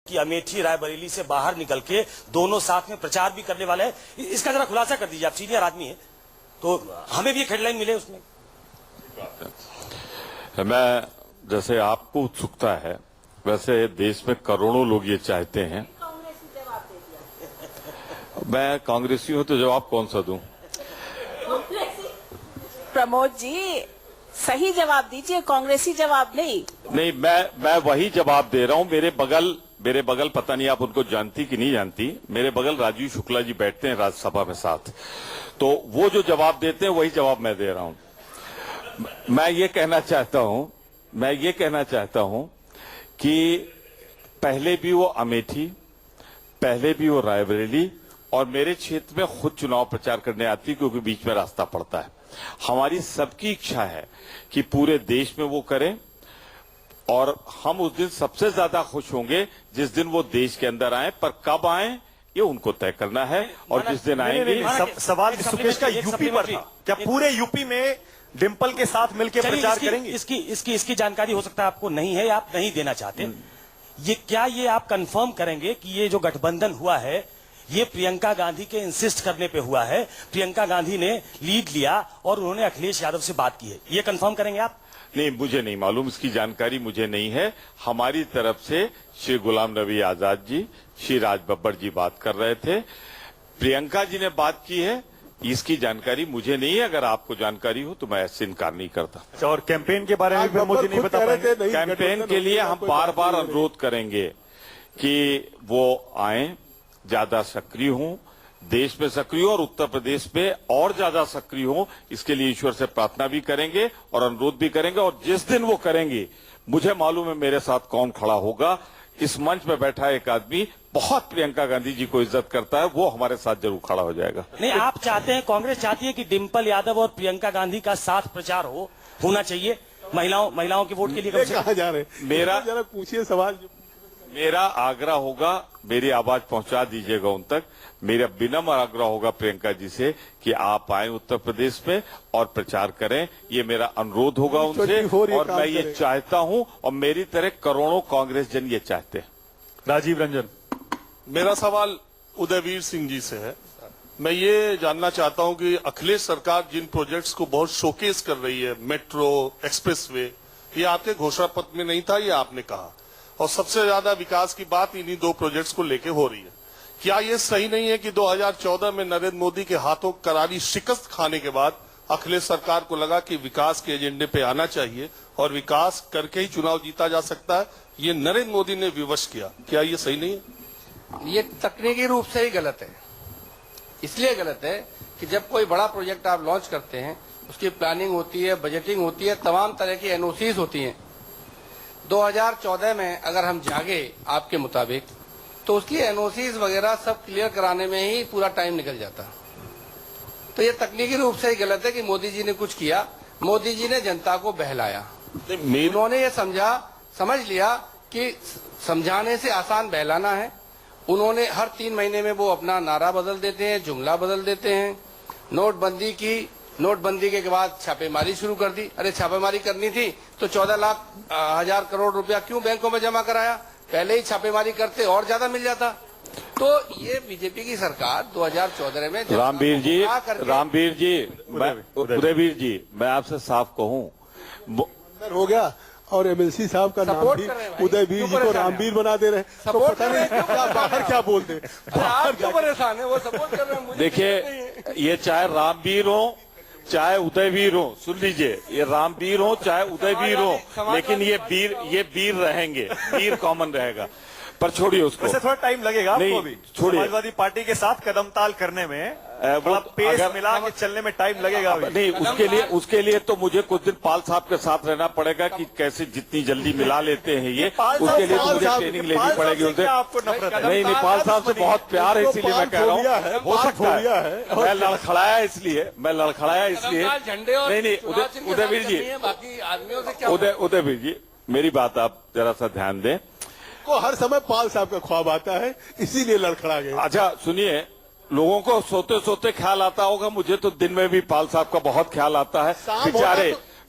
कि अमेठी रायबरेली से बाहर निकल के दोनों साथ में प्रचार भी करने वाले हैं, इसका जरा खुलासा कर दीजिए। आप सीनियर आदमी हैं तो हमें भी एक हेडलाइन मिले उसमें। मैं जैसे आपको उत्सुकता है वैसे देश में करोड़ों लोग ये चाहते हैं। मैं कांग्रेसी हूं तो जवाब कौन सा दूं? प्रमोद जी सही जवाब दीजिए, कांग्रेसी जवाब नहीं। नहीं, मैं वही जवाब दे रहा हूं। मेरे बगल पता नहीं आप उनको जानती कि नहीं जानती, मेरे बगल राजीव शुक्ला जी बैठते हैं राज्यसभा में साथ, तो वो जो जवाब देते हैं वही जवाब मैं दे रहा हूं। मैं ये कहना चाहता हूं कि पहले भी वो अमेठी, पहले भी वो रायबरेली और मेरे क्षेत्र में खुद चुनाव प्रचार करने आती, क्योंकि बीच में रास्ता पड़ता है। हमारी सबकी इच्छा है कि पूरे देश में वो करें और हम उस दिन सबसे ज्यादा खुश होंगे जिस दिन वो देश के अंदर आए, पर कब आए ये उनको तय करना है। और जिस दिन आएंगे, सवाल सुकेश का यूपी पर था, क्या पूरे यूपी में डिंपल के साथ मिलकर प्रचार करेंगे? इसकी जानकारी हो सकता है आपको नहीं है, आप नहीं देना चाहते। ये आप कंफर्म करेंगे कि ये जो गठबंधन हुआ है ये प्रियंका गांधी के इंसिस्ट करने पे हुआ है? प्रियंका गांधी ने लीड लिया और उन्होंने अखिलेश यादव से बात की है, ये कंफर्म करेंगे आप? नहीं, मुझे नहीं मालूम, इसकी जानकारी मुझे नहीं है। हमारी तरफ से श्री गुलाम नबी आजाद जी, श्री राज बब्बर जी बात कर रहे थे, प्रियंका जी ने बात की है, इसकी जानकारी मुझे नहीं है। अगर आपको जानकारी हो तो मैं ऐसे इनकार नहीं करता। और कैंपेन के बारे में मुझे नहीं बता पाएंगे? कैंपेन के लिए हम बार बार अनुरोध करेंगे कि वो आए, ज्यादा सक्रिय हों, देश में सक्रिय हो और उत्तर प्रदेश में और ज्यादा सक्रिय हो, इसके लिए ईश्वर से प्रार्थना भी करेंगे और अनुरोध भी करेंगे। और जिस दिन वो करेंगे मुझे मालूम है मेरे साथ कौन खड़ा होगा। इस मंच में बैठा एक आदमी बहुत प्रियंका गांधी जी को इज्जत करता है, वो हमारे साथ जरूर खड़ा हो जाएगा। नहीं, आप चाहते हैं, कांग्रेस चाहती है कि डिंपल यादव और प्रियंका गांधी का साथ प्रचार होना चाहिए महिलाओं के वोट के लिए। कहाँ जा रहे? मेरा जरा पूछिए सवाल। मेरा आग्रह होगा, मेरी आवाज पहुंचा दीजिएगा उन तक। मेरा विनम्र आग्रह होगा प्रियंका जी से कि आप आए उत्तर प्रदेश में और प्रचार करें, ये मेरा अनुरोध होगा उनसे। और मैं ये चाहता हूं और मेरी तरह करोड़ों कांग्रेस जन ये चाहते हैं। राजीव रंजन, मेरा सवाल उदयवीर सिंह जी से है। मैं ये जानना चाहता हूं कि अखिलेश सरकार जिन प्रोजेक्ट्स को बहुत शोकेस कर रही है, मेट्रो, एक्सप्रेसवे, ये आपके घोषणा पत्र में नहीं था, ये आपने कहा, और सबसे ज्यादा विकास की बात इन्हीं दो प्रोजेक्ट्स को लेके हो रही है। क्या ये सही नहीं है कि 2014 में नरेंद्र मोदी के हाथों करारी शिकस्त खाने के बाद अखिलेश सरकार को लगा कि विकास के एजेंडे पे आना चाहिए और विकास करके ही चुनाव जीता जा सकता है? ये नरेंद्र मोदी ने विवश किया, क्या ये सही नहीं है? ये तकनीकी रूप से ही गलत है। इसलिए गलत है कि जब कोई बड़ा प्रोजेक्ट आप लॉन्च करते हैं, उसकी प्लानिंग होती है, बजटिंग होती है, तमाम तरह की एनओसीज होती हैं। 2014 में अगर हम जागे आपके मुताबिक, तो उसकी एनओसीज वगैरह सब क्लियर कराने में ही पूरा टाइम निकल जाता। तो ये तकनीकी रूप से ही गलत है कि मोदी जी ने कुछ किया। मोदी जी ने जनता को बहलाया। उन्होंने ये समझ लिया कि समझाने से आसान बहलाना है। उन्होंने हर 3 महीने में वो अपना नारा बदल देते हैं, जुमला बदल देते हैं। नोटबंदी की, नोटबंदी के बाद छापेमारी शुरू कर दी। अरे छापेमारी करनी थी तो 14,00,000 करोड़ रुपया क्यों बैंकों में जमा कराया? पहले ही छापेमारी करते और ज्यादा मिल जाता। तो ये बीजेपी की सरकार 2014 में रामवीर जी, उदयवीर जी, मैं आपसे साफ कहूं, हो गया और एमएलसी साहब का नाम भी उदयवीर जी को रामवीर बना दे रहे हैं। तो पता नहीं क्या बाहर क्या बोलते हैं। आप क्यों परेशान है? वो सपोर्ट कर रहे हैं। देखिए, ये चाहे रामवीर हो चाहे उदयवीर हो, सुन लीजिए, ये रामवीर हो चाहे उदयवीर हो, लेकिन ये वीर रहेंगे, वीर कॉमन रहेगा। पर छोड़िए उसको, वैसे थोड़ा टाइम लगेगा आपको भी छोड़िए। समाजवादी पार्टी के साथ कदम ताल करने में बड़ा पेस मिला के चलने में टाइम लगेगा भी। नहीं, उसके लिए तो मुझे कुछ दिन पाल साहब के साथ रहना पड़ेगा कि कैसे जितनी जल्दी मिला लेते हैं ये, उसके लिए तो मुझे ट्रेनिंग लेनी पड़ेगी उनसे। आपको नफरत है? नहीं, पाल साहब से बहुत प्यार है, इसीलिए मैं कह रहा हूँ। हो सकता है मैं लड़खड़ाया इसलिए नहीं, उदयवीर जी, बाकी आदमियों से क्या? उदयवीर जी, मेरी बात आप जरा सा ध्यान दें। को हर समय पाल साहब का ख्वाब आता है, इसीलिए लड़खड़ा गए। अच्छा सुनिए, लोगों को सोते सोते ख्याल आता होगा, मुझे तो दिन में भी पाल साहब का बहुत ख्याल आता है।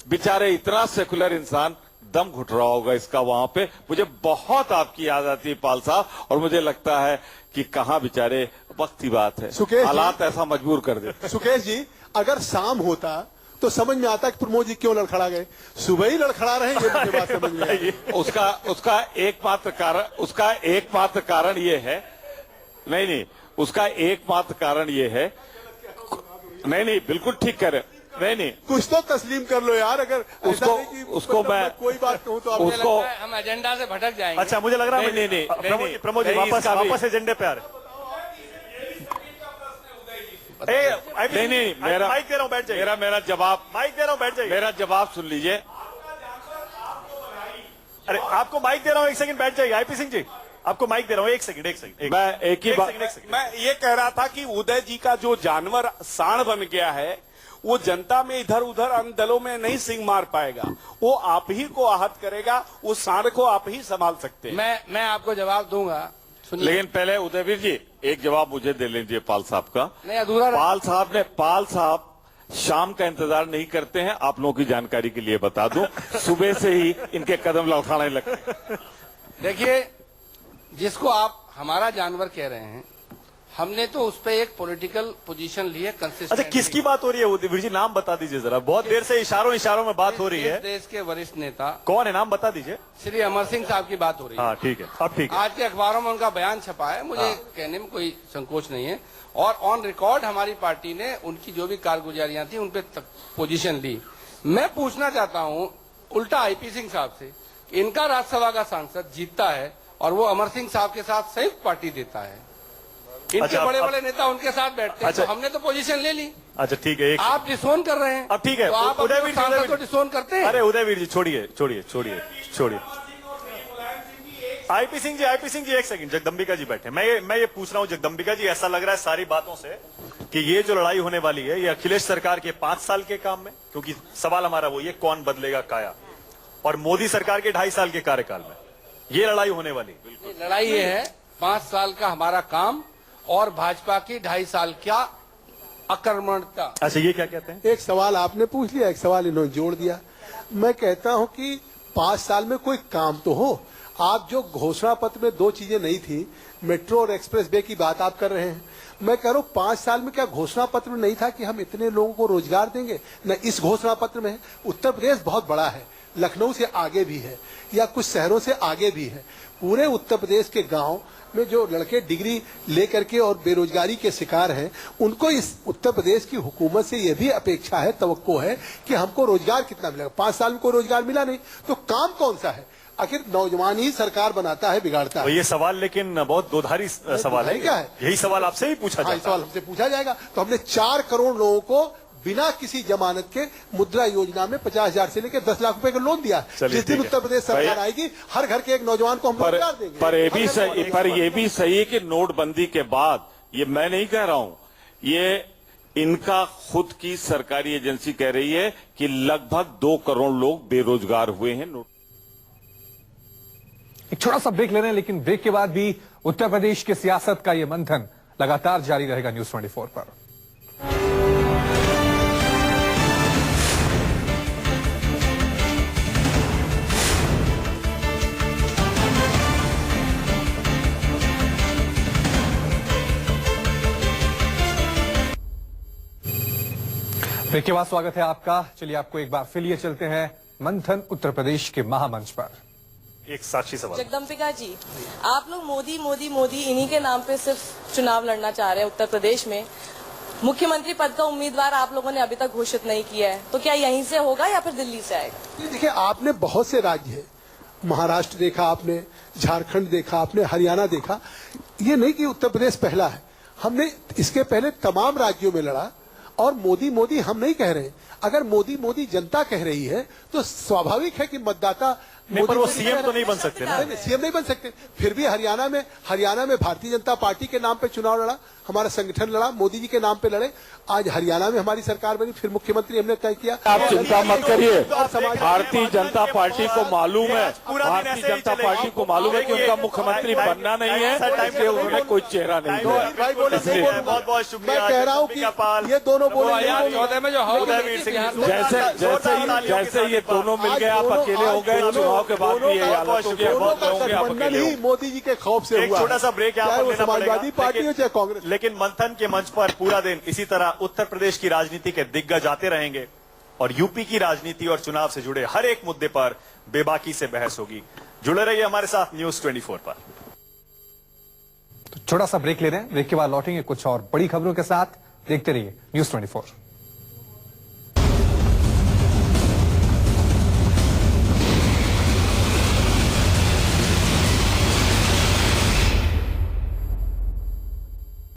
बेचारे इतना सेकुलर इंसान दम घुट रहा होगा इसका वहां पे। मुझे बहुत आपकी याद आती है पाल साहब, और मुझे लगता है कि कहाँ बेचारे, वक्त की बात है, सुकेश जी- हालात ऐसा मजबूर कर दे। सुकेश जी, अगर शाम होता तो समझ में आता कि प्रमोद जी क्यों लड़खड़ा गए। सुबह ही लड़खड़ा रहे, ये मुझे बात समझ में आई। उसका एकमात्र कारण ये है, नहीं, उसका एकमात्र कारण ये है, नहीं, बिल्कुल ठीक कह रहे, नहीं, कुछ तो तस्लीम कर लो यार। अगर ऐसा उसको- नहीं कि उसको मतलब मैं- कोई बात कहूं तो आप मुझे उसको- लगता है हम एजेंडा से भटक जाएंगे। अच्छा, मुझे लग रहा है नहीं, प्रमोद जी नहीं, इसका भी- वापस एजेंडे पे आ रहे। नहीं, माइक दे रहा हूं, बैठ जाइए। मेरा जवाब, माइक दे रहा हूं, बैठ जाइए। मेरा जवाब सुन लीजिए। अरे आपको माइक दे रहा हूं, एक सेकंड बैठ जाइए। आईपी सिंह जी, आपको माइक दे रहा हूं, एक सेकंड। मैं एक ही बात, मैं ये कह रहा था कि उदय जी का जो जानवर सांड बन गया है, वो जनता में इधर उधर अन्य दलों में नहीं सिंग मार पाएगा, वो आप ही को आहत करेगा, वो सांड को आप ही संभाल सकते हैं। मैं आपको जवाब दूंगा, सुनिए। लेकिन पहले उदयवीर जी एक जवाब मुझे दे लीजिए पाल साहब का। नहीं, अधूरा रह- पाल साहब शाम का इंतजार नहीं करते हैं, आप लोगों की जानकारी के लिए बता दूं, सुबह से ही इनके कदम लड़खड़ाने लगते हैं। देखिए, जिसको आप हमारा जानवर कह रहे हैं, हमने तो उस पर एक पॉलिटिकल पोजीशन ली है, कंसिस्टेंट। अच्छा, किसकी बात हो रही है उदयवीर जी? नाम बता दीजिए जरा, बहुत देर से इशारों में बात हो रही है। देश के वरिष्ठ नेता कौन है, नाम बता दीजिए। श्री अमर सिंह साहब की बात हो रही है। हाँ ठीक है, अब ठीक है। आज के अखबारों में उनका बयान छपा है, मुझे कहने में कोई संकोच नहीं है, और ऑन रिकॉर्ड हमारी पार्टी ने उनकी जो भी कारगुजारियां थी उन पे पोजीशन ली। मैं पूछना चाहता हूं उल्टा आईपी सिंह साहब से, इनका राज्यसभा का सांसद जीतता है और वो अमर सिंह साहब के साथ संयुक्त पार्टी देता है, इनके अच्छा, बड़े अब- बड़े नेता उनके साथ बैठते हैं, अच्छा। तो हमने तो पोजीशन ले ली। अच्छा ठीक है, एक आप डिसोन कर रहे हैं। अब ठीक है, तो आप उदयवीर अपने जी, सांसद उदयवीर को जी। डिसोन करते हैं। अरे उदयवीर जी छोड़िए। आईपी सिंह जी एक सेकंड। जगदम्बिका जी बैठे। मैं ये पूछ रहा हूं जगदम्बिका जी, ऐसा लग रहा है सारी बातों से कि ये जो लड़ाई होने वाली है, ये अखिलेश सरकार के 5 साल के काम में, क्योंकि सवाल हमारा वो ये कौन बदलेगा काया, और मोदी सरकार के 2.5 साल के कार्यकाल में ये लड़ाई होने वाली। लड़ाई ये है 5 साल का हमारा काम और भाजपा की 2.5 साल क्या आक्रमणता। अच्छा, ये क्या कहते हैं? एक सवाल आपने पूछ लिया, एक सवाल इन्होंने जोड़ दिया। मैं कहता हूं कि 5 साल में कोई काम तो हो। आप जो घोषणा पत्र में 2 चीजें नहीं थी, मेट्रो और एक्सप्रेस वे की बात आप कर रहे हैं। मैं कह रहा हूं 5 साल में क्या घोषणा पत्र में नहीं था कि हम इतने लोगों को रोजगार देंगे? न इस घोषणा पत्र में है। उत्तर प्रदेश बहुत बड़ा है, लखनऊ से आगे भी है, या कुछ शहरों से आगे भी है। पूरे उत्तर प्रदेश के गांव में जो लड़के डिग्री लेकर के और बेरोजगारी के शिकार हैं, उनको इस उत्तर प्रदेश की हुकूमत से यह भी अपेक्षा है, तवक्को है कि हमको रोजगार कितना मिलेगा। 5 साल में कोई रोजगार मिला नहीं, तो काम कौन सा है? आखिर नौजवान ही सरकार बनाता है, बिगाड़ता तो है। ये सवाल लेकिन बहुत दोधारी सवाल है। क्या है? यही सवाल आपसे भी पूछा हाँ, जाता सवाल हमसे पूछा जाएगा। तो हमने 4 करोड़ लोगों को बिना किसी जमानत के मुद्रा योजना में 50,000 से लेकर 10 लाख रुपए का लोन दिया। चलिए, जिस दिन ठीक है। उत्तर प्रदेश सरकार भाई- आएगी, हर घर के एक नौजवान को हम रोजगार देंगे। पर ये भी सही है कि नोटबंदी के बाद, ये मैं नहीं कह रहा हूं, ये इनका खुद की सरकारी एजेंसी कह रही है कि लगभग 2 करोड़ लोग बेरोजगार हुए हैं। एक छोटा सा ब्रेक ले रहे हैं, लेकिन ब्रेक के बाद भी उत्तर प्रदेश की सियासत का यह मंथन लगातार जारी रहेगा न्यूज 24 पर। ब्रेक के बाद स्वागत है आपका। चलिए आपको एक बार फिर लिए चलते हैं मंथन उत्तर प्रदेश के महामंच पर। एक साक्षी सवाल। जगदम्बिका जी, आप लोग मोदी मोदी मोदी इन्हीं के नाम पे सिर्फ चुनाव लड़ना चाह रहे हैं उत्तर प्रदेश में। मुख्यमंत्री पद का उम्मीदवार आप लोगों ने अभी तक घोषित नहीं किया है, तो क्या यहीं से होगा या फिर दिल्ली से आएगा? देखिए, आपने बहुत से राज्य हैं, महाराष्ट्र देखा आपने, झारखंड देखा आपने, हरियाणा देखा। ये नहीं कि उत्तर प्रदेश पहला है, हमने इसके पहले तमाम राज्यों में लड़ा। और मोदी मोदी हम नहीं कह रहे। अगर मोदी मोदी जनता कह रही है तो स्वाभाविक है कि मतदाता नहीं, पर वो सीएम तो नहीं बन सकते ना। सीएम नहीं बन सकते। फिर भी हरियाणा में भारतीय जनता पार्टी के नाम पे चुनाव लड़ा, हमारा संगठन लड़ा, मोदी जी के नाम पे लड़े। आज हरियाणा में हमारी सरकार बनी, फिर मुख्यमंत्री हमने तय किया। आप चिंता मत करिए, भारतीय जनता पार्टी को मालूम है, भारतीय जनता पार्टी को मालूम है कि उनका मुख्यमंत्री बनना नहीं है, इसलिए उन्होंने कोई चेहरा नहीं दिया। बहुत बहुत शुक्रिया। मैं कह रहा हूँ कि ये दोनों बोले, जैसे ये दोनों मिल गए, आप अकेले हो गए, चुनाव के बाद भी ये हालत होगी, बहुत होंगे, आप गठबंधन अकेले ही मोदी जी के खौफ से एक हुआ। छोटा सा ब्रेक यहाँ चाहे पर वो लेना समाजवादी पड़ेगा। पार्टी हो चाहे कांग्रेस। लेकिन मंथन के मंच पर पूरा दिन इसी तरह उत्तर प्रदेश की राजनीति के दिग्गज आते रहेंगे और यूपी की राजनीति और चुनाव से जुड़े हर एक मुद्दे पर बेबाकी से बहस होगी। जुड़े रहिए हमारे साथ न्यूज 24 पर। तो छोटा सा ब्रेक ले रहे हैं, ब्रेक के बाद लौटेंगे कुछ और बड़ी खबरों के साथ। देखते रहिए न्यूज 24।